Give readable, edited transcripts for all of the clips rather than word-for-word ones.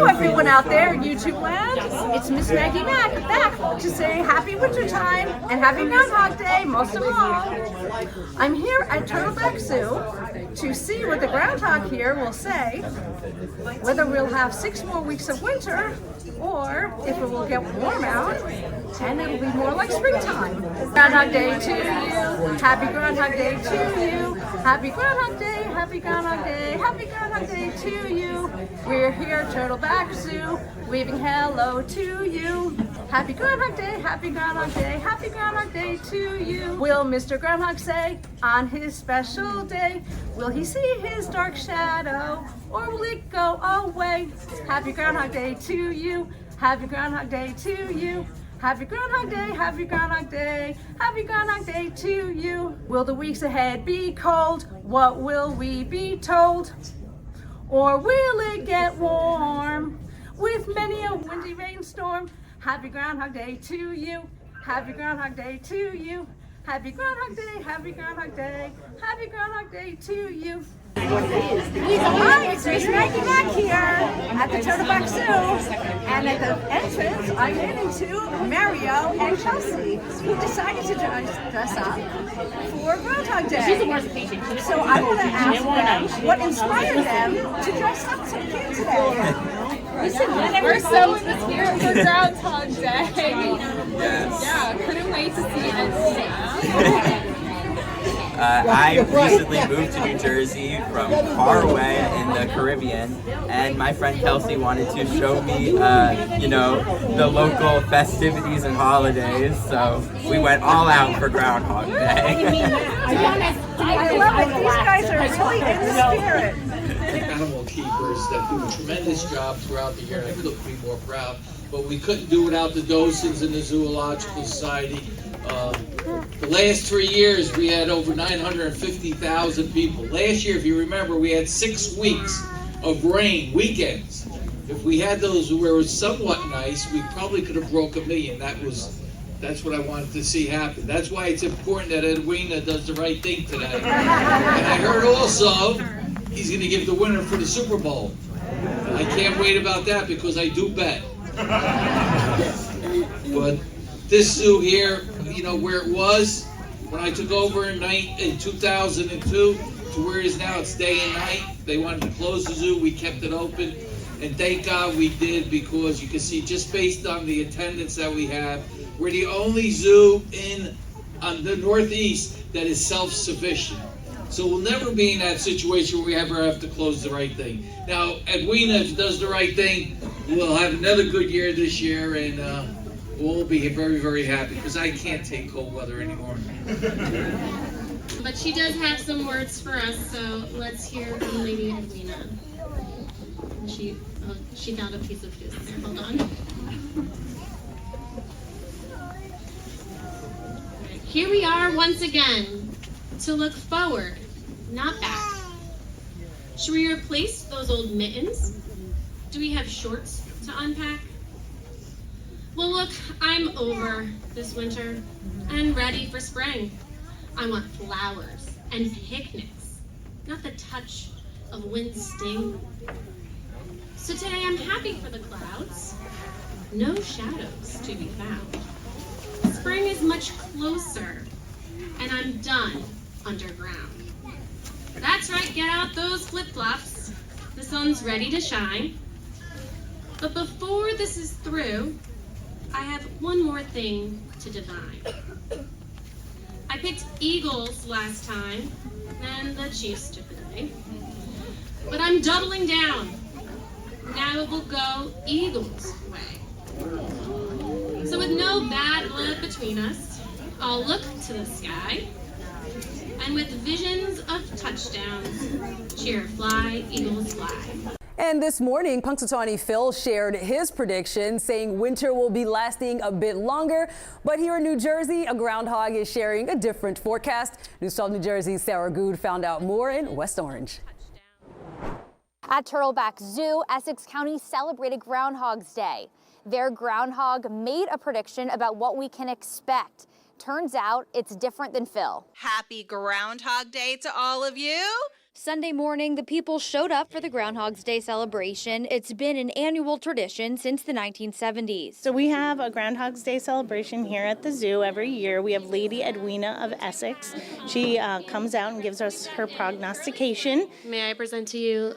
Hello everyone out there in YouTube land. It's Miss Maggie Mack back to say happy winter time and happy Groundhog Day most of all. I'm here at Turtleback Zoo to see what the groundhog here will say, whether we'll have 6 more weeks of winter or if it will get warm out and it'll be more like springtime. Groundhog Day to you. Happy Groundhog Day to you. Happy Groundhog Day, happy Groundhog Day, happy Groundhog Day to you. We're here at Turtleback Zoo, waving hello to you. Happy Groundhog Day, happy Groundhog Day, happy Groundhog Day to you. Will Mr. Groundhog say on his special day, will he see his dark shadow or will it go away? Happy Groundhog Day to you, happy Groundhog Day to you. Happy Groundhog Day, happy Groundhog Day, happy Groundhog Day to you. Will the weeks ahead be cold? What will we be told? Or will it get warm with many a windy rainstorm? Happy Groundhog Day to you, happy Groundhog Day to you. Happy Groundhog Day, happy Groundhog Day, happy Groundhog Day to you. Hi, it's Miss Maggie Mack here at the Turtleback Zoo, and at the entrance I ran into Mario and Kelsey, who decided to dress up for Groundhog Day. She's the worst patient. So I want to ask them what inspired them to dress up so cute today. We're so in the spirit for Groundhog Day. Yes. Yeah, couldn't wait to see it. I recently moved to New Jersey from far away in the Caribbean, and my friend Kelsey wanted to show me, the local festivities and holidays, so we went all out for Groundhog Day. I love it. These guys are really in the spirit. Animal keepers that do a tremendous job throughout the year, and I couldn't be more proud. But we couldn't do without the docents in the Zoological Society. The last 3 years, we had over 950,000 people. Last year, if you remember, we had 6 weeks of rain, weekends. If we had those where it was somewhat nice, we probably could have broke 1 million. That's what I wanted to see happen. That's why it's important that Edwina does the right thing today. And I heard also he's going to give the winner for the Super Bowl. I can't wait about that because I do bet. But this zoo here, where it was when I took over in 2002 to where it is now, it's day and night. They wanted to close the zoo, we kept it open, and thank God we did, because you can see just based on the attendance that we have, we're the only zoo on the Northeast that is self-sufficient. So we'll never be in that situation where we ever have to close the right thing. Now, Edwina, if does the right thing, we'll have another good year this year, and we'll be very, very happy, because I can't take cold weather anymore. But she does have some words for us, so let's hear from Lady Edwina. She found a piece of his there. Hold on. Right, here we are once again to look forward, not back. Should we replace those old mittens? Do we have shorts to unpack? Well, look, I'm over this winter and ready for spring. I want flowers and picnics, not the touch of wind sting. So today I'm happy for the clouds, no shadows to be found. Spring is much closer, and I'm done underground. That's right, get out those flip-flops. The sun's ready to shine. But before this is through, I have one more thing to divine. I picked Eagles last time, and the Chiefs took the day. But I'm doubling down. Now it will go Eagles' way. So with no bad blood between us, I'll look to the sky, and with visions of touchdowns, cheer fly, Eagles fly. And this morning, Punxsutawney Phil shared his prediction, saying winter will be lasting a bit longer. But here in New Jersey, a groundhog is sharing a different forecast. News 12 New Jersey's Sarah Good found out more in West Orange. At Turtleback Zoo, Essex County celebrated Groundhog's Day. Their groundhog made a prediction about what we can expect. Turns out it's different than Phil. Happy Groundhog Day to all of you. Sunday morning, the people showed up for the Groundhog's Day celebration. It's been an annual tradition since the 1970s. So we have a Groundhog's Day celebration here at the zoo every year. We have Lady Edwina of Essex. She comes out and gives us her prognostication. May I present to you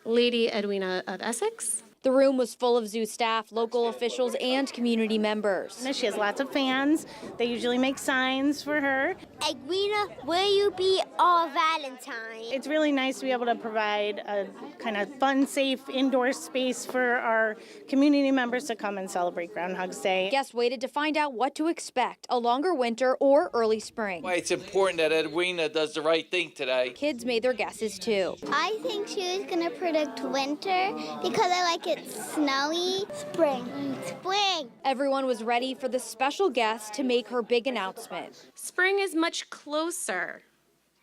Lady Edwina of Essex? The room was full of zoo staff, local officials, and community members. She has lots of fans. They usually make signs for her. Edwina, will you be our Valentine? It's really nice to be able to provide a kind of fun, safe indoor space for our community members to come and celebrate Groundhog's Day. Guests waited to find out what to expect, a longer winter or early spring. Why it's important that Edwina does the right thing today. Kids made their guesses too. I think she was going to predict winter because I like it snowy. Spring. Spring. Everyone was ready for the special guest to make her big announcement. Spring is much closer,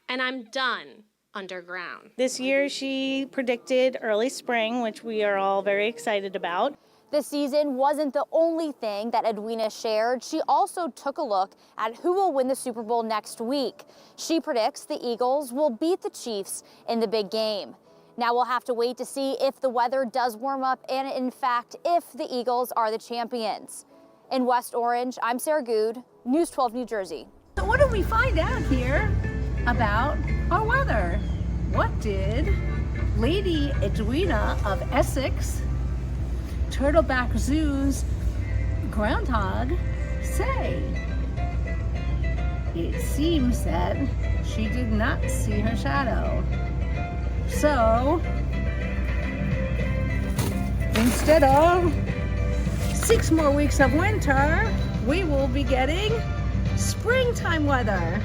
and I'm done underground. This year she predicted early spring, which we are all very excited about. The season wasn't the only thing that Edwina shared. She also took a look at who will win the Super Bowl next week. She predicts the Eagles will beat the Chiefs in the big game. Now we'll have to wait to see if the weather does warm up and, in fact, if the Eagles are the champions. In West Orange, I'm Sarah Good, News 12 New Jersey. So what did we find out here about our weather? What did Lady Edwina of Essex, Turtleback Zoo's groundhog, say? It seems that she did not see her shadow. So, instead of 6 more weeks of winter, we will be getting springtime weather,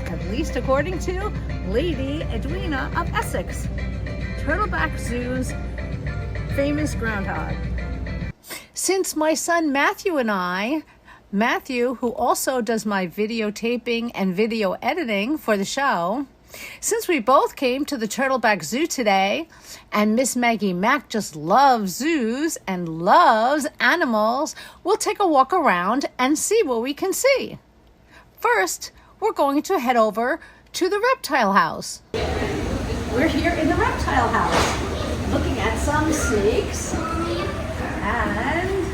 at least according to Lady Edwina of Essex, Turtleback Zoo's famous groundhog. Since my son Matthew and I, Matthew, who also does my videotaping and video editing for the show, since we both came to the Turtleback Zoo today, and Miss Maggie Mack just loves zoos and loves animals, we'll take a walk around and see what we can see. First, we're going to head over to the Reptile House. We're here in the Reptile House, looking at some snakes and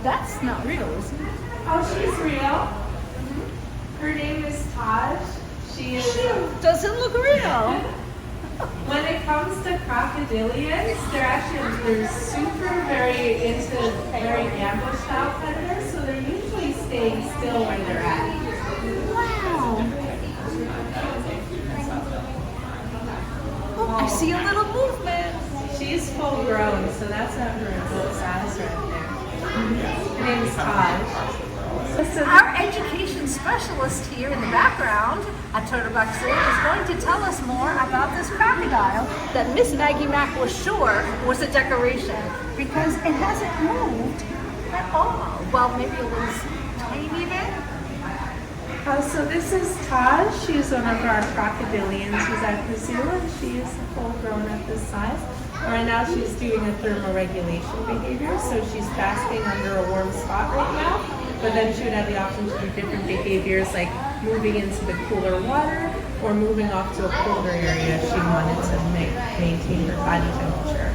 that's not real, is it? Oh, she's real. Her name is Taj. She Doesn't look real. when it comes to crocodilians, they're super very into very ambush style predators, so they're usually staying still where they're at. Wow. Oh, I see a little movement. She's full grown, so that's not her adult size right there. Her name is Taj. Our education specialist here in the background at Turtleback Zoo is going to tell us more about this crocodile that Miss Maggie Mack was sure was a decoration because it hasn't moved at all. Well, maybe a little tiny bit. So this is Taj. She's one of our crocodilians who's at the zoo, and she is full grown at this size. Right now she's doing a thermoregulation behavior, so she's basking under a warm spot right now. But then she would have the option to do different behaviors like moving into the cooler water or moving off to a colder area if she wanted to maintain her body temperature.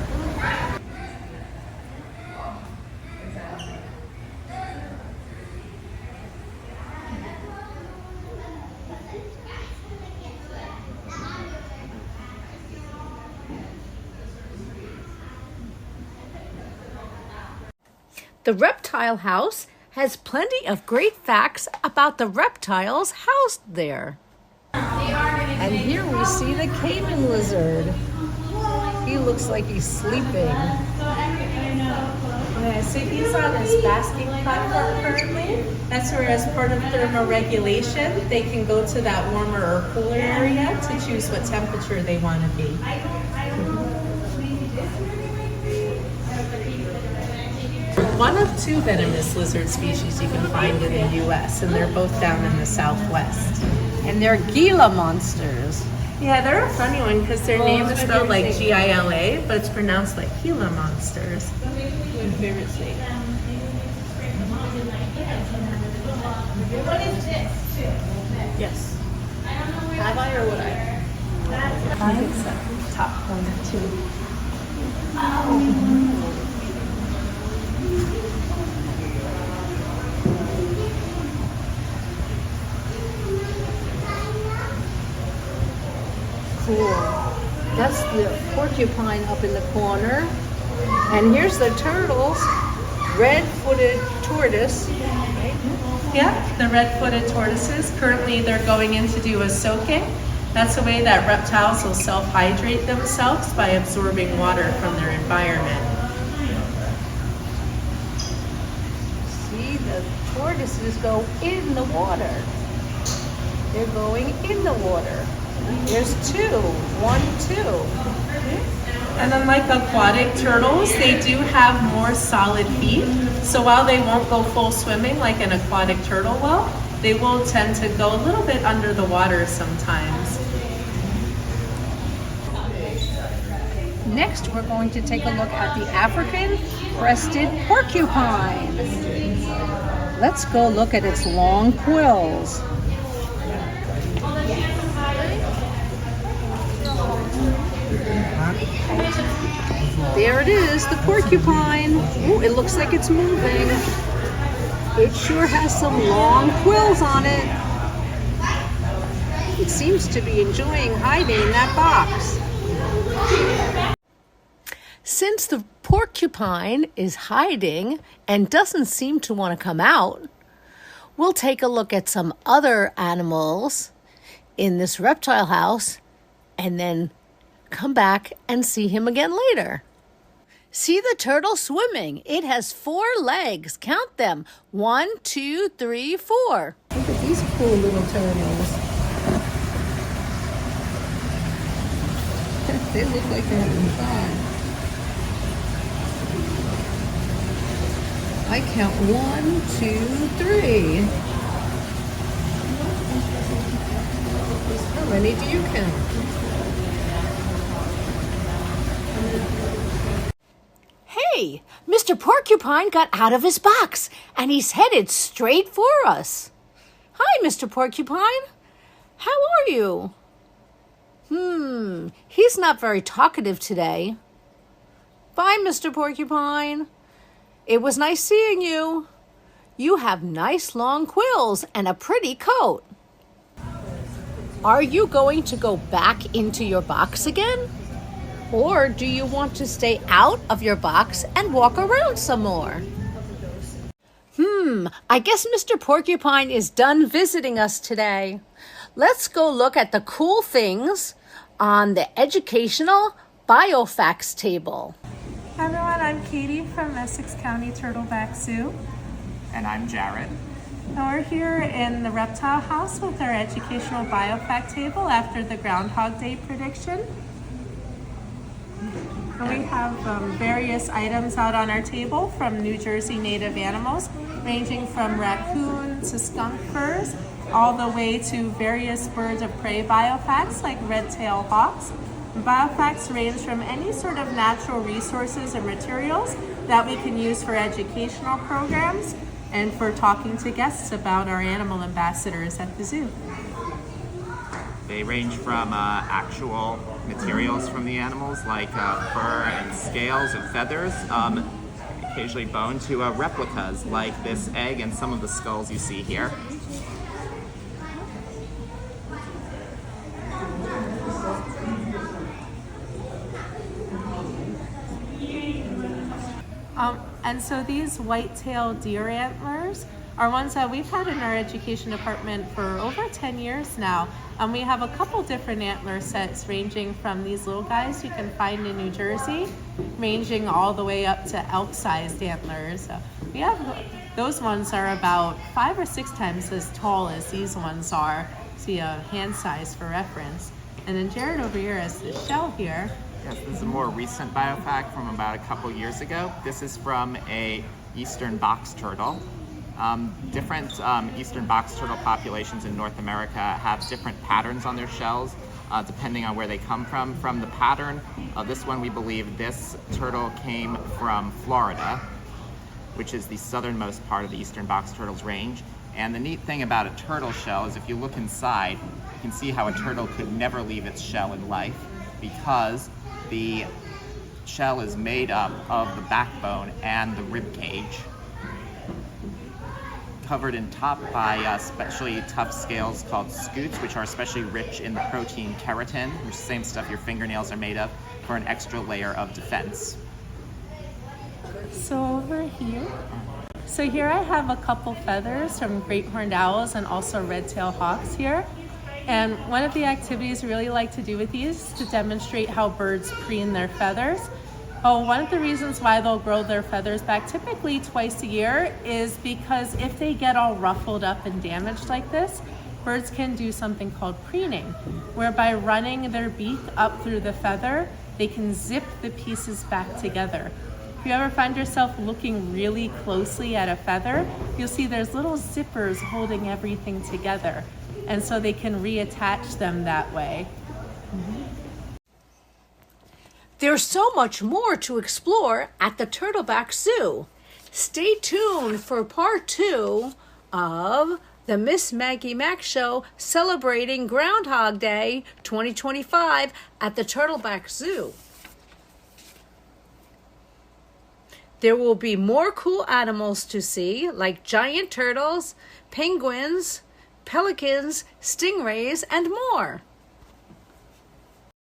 The Reptile House has plenty of great facts about the reptiles housed there. And here we see the caiman lizard. He looks like he's sleeping. Yeah, so he's on his basking platform currently. That's where, as part of thermoregulation, they can go to that warmer or cooler area to choose what temperature they want to be. One of 2 venomous lizard species you can find in the U.S., and they're both down in the Southwest. And they're Gila monsters. Yeah, they're a funny one because their name is spelled like Gila, but it's pronounced like Gila monsters. My favorite snake. Yes. Have I or would I? I think so. Top one, two. Cool. That's the porcupine up in the corner. And here's the turtles. Red-footed tortoise. Yeah, the red-footed tortoises. Currently, they're going in to do a soaking. That's a way that reptiles will self-hydrate themselves by absorbing water from their environment. See, the tortoises go in the water. They're going in the water. There's two. 1, 2. And unlike aquatic turtles, they do have more solid feet. So while they won't go full swimming like an aquatic turtle will, they will tend to go a little bit under the water sometimes. Next, we're going to take a look at the African crested porcupine. Let's go look at its long quills. There it is, the porcupine. Ooh, it looks like it's moving. It sure has some long quills on it. It seems to be enjoying hiding in that box. Since the porcupine is hiding and doesn't seem to want to come out, we'll take a look at some other animals in this reptile house and then come back and see him again later. See the turtle swimming. It has 4 legs. Count them. 1, 2, 3, 4. Look at these cool little turtles. They look like they're having fun. I count 1, 2, 3. How many do you count? Hey, Mr. Porcupine got out of his box and he's headed straight for us. Hi, Mr. Porcupine. How are you? He's not very talkative today. Bye, Mr. Porcupine. It was nice seeing you. You have nice long quills and a pretty coat. Are you going to go back into your box again? Or do you want to stay out of your box and walk around some more? I guess Mr. Porcupine is done visiting us today. Let's go look at the cool things on the educational biofacts table. Hi everyone, I'm Katie from Essex County Turtleback Zoo. And I'm Jared. And we're here in the Reptile House with our educational biofact table after the Groundhog Day prediction. And we have various items out on our table from New Jersey native animals, ranging from raccoons to skunk furs, all the way to various birds of prey biofacts like red-tailed hawks. And biofacts range from any sort of natural resources or materials that we can use for educational programs and for talking to guests about our animal ambassadors at the zoo. They range from actual materials from the animals like fur and scales and feathers, occasionally bone, to replicas like this egg and some of the skulls you see here. And so these white-tailed deer antlers are ones that we've had in our education department for over 10 years now. We have a couple different antler sets ranging from these little guys you can find in New Jersey, ranging all the way up to elk-sized antlers. We have those ones are about 5 or 6 times as tall as these ones are. See a hand size for reference. And then Jared over here has the shell here. Yes, this is a more recent biofact from about a couple years ago. This is from a eastern box turtle. Different eastern box turtle populations in North America have different patterns on their shells depending on where they come from. From the pattern of this one, we believe this turtle came from Florida, which is the southernmost part of the eastern box turtle's range. And the neat thing about a turtle shell is if you look inside, you can see how a turtle could never leave its shell in life, because the shell is made up of the backbone and the rib cage, covered in top by especially tough scales called scutes, which are especially rich in the protein keratin, which is the same stuff your fingernails are made of, for an extra layer of defense. So over here. So here I have a couple feathers from great horned owls and also red-tailed hawks here. And one of the activities we really like to do with these is to demonstrate how birds preen their feathers. One of the reasons why they'll grow their feathers back typically twice a year is because if they get all ruffled up and damaged like this, birds can do something called preening, whereby running their beak up through the feather, they can zip the pieces back together. If you ever find yourself looking really closely at a feather, you'll see there's little zippers holding everything together, and so they can reattach them that way. There's so much more to explore at the Turtleback Zoo. Stay tuned for part 2 of the Miss Maggie Mack Show celebrating Groundhog Day 2025 at the Turtleback Zoo. There will be more cool animals to see, like giant turtles, penguins, pelicans, stingrays, and more.